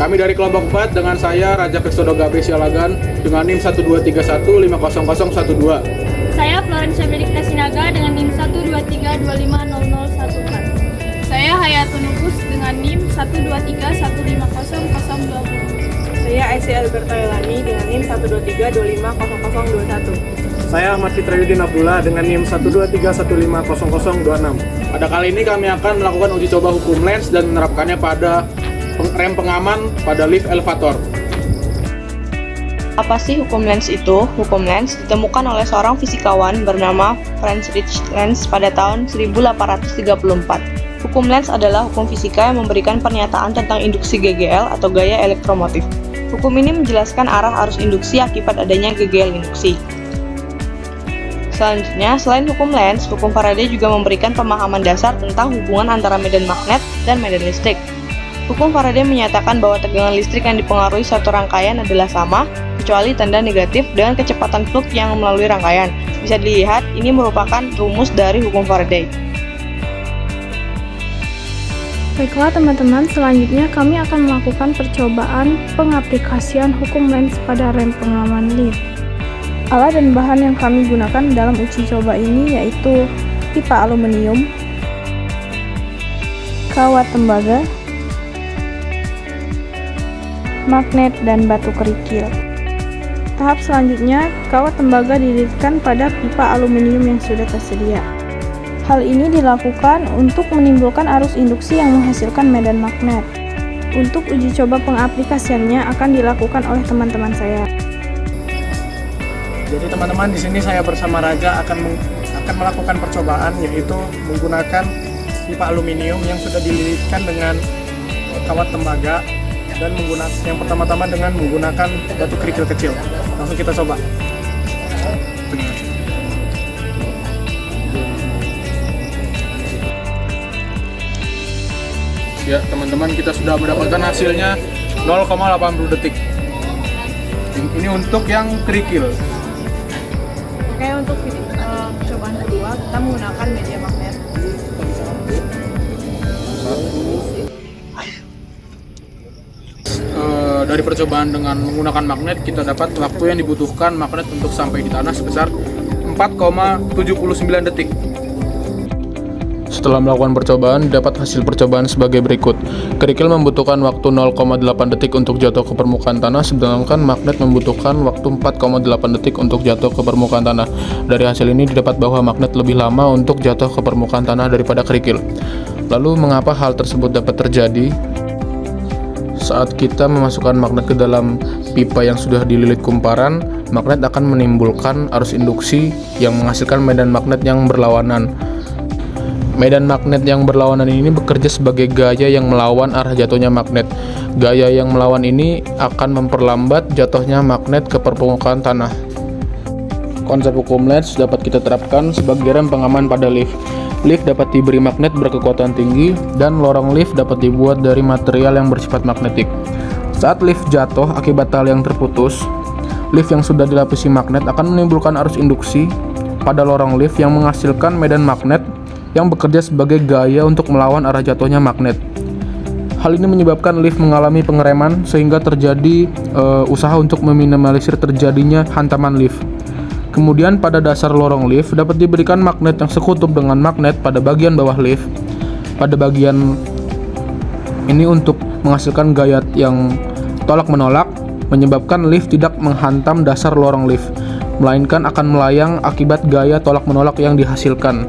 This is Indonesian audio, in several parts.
Kami dari kelompok 4 dengan saya Raja Kristodo Gabriel Sialagan dengan NIM 123150012. Saya Florencia Benedikta Sinaga dengan NIM 123250014. Saya Hayatun Nubus dengan NIM 123150020. Saya Aisyah Alberta Elani dengan NIM 123250021. Saya Ahmad Fitrayudin Abdullah dengan NIM 123150026. Pada kali ini kami akan melakukan uji coba hukum lens dan menerapkannya pada rem pengaman pada lift elevator. Apa sih hukum lens itu? Hukum lens ditemukan oleh seorang fisikawan bernama Friedrich Lens pada tahun 1834. Hukum lens adalah hukum fisika yang memberikan pernyataan tentang induksi GGL atau gaya elektromotif. Hukum ini menjelaskan arah arus induksi akibat adanya GGL induksi. Selanjutnya, selain hukum lens, hukum Faraday juga memberikan pemahaman dasar tentang hubungan antara medan magnet dan medan listrik. Hukum Faraday menyatakan bahwa tegangan listrik yang dipengaruhi suatu rangkaian adalah sama, kecuali tanda negatif dengan kecepatan flux yang melalui rangkaian. Bisa dilihat, ini merupakan rumus dari hukum Faraday. Baiklah teman-teman, selanjutnya kami akan melakukan percobaan pengaplikasian hukum lens pada rem pengaman lift. Alat dan bahan yang kami gunakan dalam uji coba ini yaitu pipa aluminium, kawat tembaga, magnet, dan batu kerikil. Tahap selanjutnya, kawat tembaga dililitkan pada pipa aluminium yang sudah tersedia. Hal ini dilakukan untuk menimbulkan arus induksi yang menghasilkan medan magnet. Untuk uji coba pengaplikasiannya akan dilakukan oleh teman-teman saya. Jadi teman-teman, di sini saya bersama Raja akan melakukan percobaan, yaitu menggunakan pipa aluminium yang sudah dililitkan dengan kawat tembaga dan yang pertama-tama dengan menggunakan batu kerikil kecil. Langsung kita coba. Ya teman-teman, kita sudah mendapatkan hasilnya 0,80 detik. Ini untuk yang kerikil. Oke, untuk percobaan kedua kita menggunakan media magnet. Dari percobaan dengan menggunakan magnet, kita dapat waktu yang dibutuhkan magnet untuk sampai di tanah sebesar 4,79 detik. Setelah melakukan percobaan, dapat hasil percobaan sebagai berikut. Kerikil membutuhkan waktu 0,8 detik untuk jatuh ke permukaan tanah, sedangkan magnet membutuhkan waktu 4,8 detik untuk jatuh ke permukaan tanah. Dari hasil ini didapat bahwa magnet lebih lama untuk jatuh ke permukaan tanah daripada kerikil. Lalu, mengapa hal tersebut dapat terjadi? Saat kita memasukkan magnet ke dalam pipa yang sudah dililit kumparan, magnet akan menimbulkan arus induksi yang menghasilkan medan magnet yang berlawanan. Medan magnet yang berlawanan ini bekerja sebagai gaya yang melawan arah jatuhnya magnet. Gaya yang melawan ini akan memperlambat jatuhnya magnet ke permukaan tanah. Konsep hukum lens dapat kita terapkan sebagai rem pengaman pada lift. Lift dapat diberi magnet berkekuatan tinggi dan lorong lift dapat dibuat dari material yang bersifat magnetik. Saat lift jatuh akibat tali yang terputus, lift yang sudah dilapisi magnet akan menimbulkan arus induksi pada lorong lift yang menghasilkan medan magnet yang bekerja sebagai gaya untuk melawan arah jatuhnya magnet. Hal ini menyebabkan lift mengalami pengereman sehingga terjadi usaha untuk meminimalisir terjadinya hantaman lift. Kemudian pada dasar lorong lift dapat diberikan magnet yang sekutub dengan magnet pada bagian bawah lift. Pada bagian ini untuk menghasilkan gaya yang tolak-menolak, menyebabkan lift tidak menghantam dasar lorong lift, melainkan akan melayang akibat gaya tolak-menolak yang dihasilkan.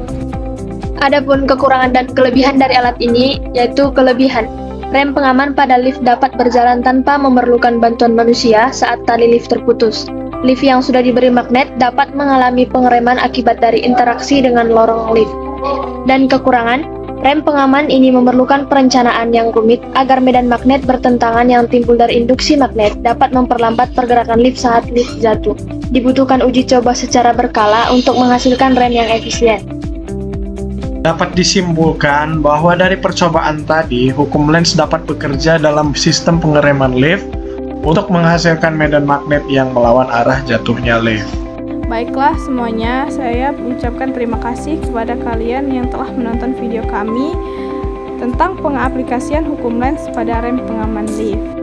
Adapun kekurangan dan kelebihan dari alat ini, yaitu kelebihan. Rem pengaman pada lift dapat berjalan tanpa memerlukan bantuan manusia saat tali lift terputus. Lift yang sudah diberi magnet dapat mengalami pengereman akibat dari interaksi dengan lorong lift. Dan kekurangan, rem pengaman ini memerlukan perencanaan yang rumit agar medan magnet bertentangan yang timbul dari induksi magnet dapat memperlambat pergerakan lift saat lift jatuh. Dibutuhkan uji coba secara berkala untuk menghasilkan rem yang efisien. Dapat disimpulkan bahwa dari percobaan tadi, hukum lens dapat bekerja dalam sistem pengereman lift untuk menghasilkan medan magnet yang melawan arah jatuhnya lift. Baiklah semuanya, saya mengucapkan terima kasih kepada kalian yang telah menonton video kami tentang pengaplikasian hukum lens pada rem pengaman lift.